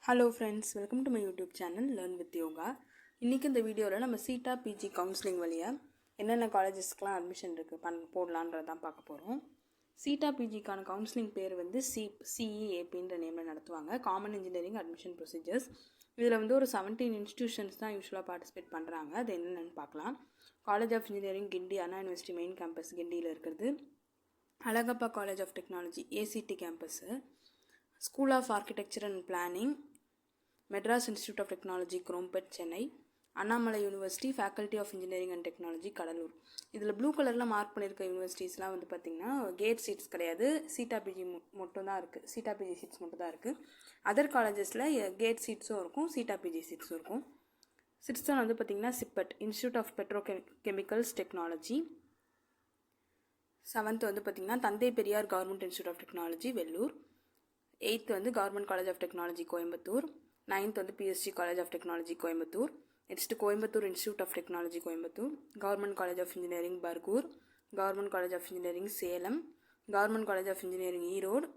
Hello friends, welcome to my YouTube channel learn with yoga. இன்றைக்கி இந்த வீடியோவில் நம்ம சீட்டா பிஜி கவுன்சிலிங் வழியாக என்னென்ன காலேஜஸ்க்கெலாம் அட்மிஷன் இருக்குது போடலான்றதான் பார்க்க போகிறோம். சீட்டா பிஜிக்கான கவுன்சிலிங் பேர் வந்து சிஇஏபின்ற நேமில் நடத்துவாங்க. Common engineering admission procedures. இதில் வந்து ஒரு 17 இன்ஸ்டியூஷன்ஸ் தான் யூஸ்வலாக பார்ட்டிசிபேட் பண்ணுறாங்க. அது என்னென்னு பார்க்கலாம். College of engineering Guindy Anna university main campus கிண்டியில் இருக்கிறது. Alagappa college of technology ACT campus. School of architecture and planning Madras institute of technology Chromepet Chennai. Annamalai university faculty of engineering and technology Cuddalore. இதில் ப்ளூ கலரில் மார்க் பண்ணியிருக்க யூனிவர்சிட்டிஸ்லாம் வந்து பார்த்திங்கன்னா கேட் சீட்ஸ் கிடையாது, சீட்டா பிஜி மட்டும் தான் இருக்குது. சீட்டா பிஜி சீட்ஸ் மட்டும் தான் இருக்குது. அதர் காலேஜஸில் கேட் சீட்ஸும் இருக்கும், சீட்டா பிஜி சீட்ஸும் இருக்கும். சிக்ஸ்த் வந்து பார்த்திங்கன்னா CIPET institute of petrochemicals technology. Seventh வந்து பார்த்திங்கன்னா Thanthai Periyar government institute of technology Vellore. Eighth வந்து government college of technology Coimbatore. Ninth வந்து PSG college of technology Coimbatore. Next Coimbatore institute of technology Coimbatore. Government college of engineering Bargur. Government college of engineering Salem. Government college of engineering Erode.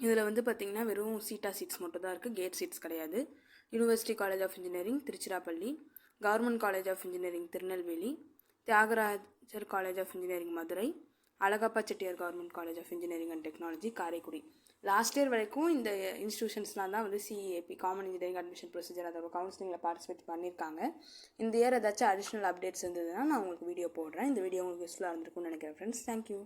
இதில் வந்து பார்த்திங்கன்னா வெறும் சீட்டா seats மட்டும் தான் இருக்குது, கேட் சீட்ஸ் கிடையாது. University college of engineering Tiruchirappalli. Government college of engineering Tirunelveli. Thiagarajar college of engineering Madurai. Alagappa Chettiar government college of engineering and technology Karaikudi. Last year வரைக்கும் இந்த இன்ஸ்டியூஷன்ஸ்லாம் தான் வந்து CEAP common engineering admission procedure அதோட கவுன்சிலிங்கில் பார்ட்டிசிபேட் பண்ணியிருக்காங்க. இந்த இயர் ஏதாச்சும் அடிஷ்னல் அப்டேட்ஸ் இருந்ததுன்னா நான் உங்களுக்கு வீடியோ போடுறேன். இந்த வீடியோ உங்களுக்கு யூஸ்ஃபுல்லாக இருந்திருக்கும்னு நினைக்கிறேன் ஃப்ரெண்ட்ஸ். தேங்க்யூ.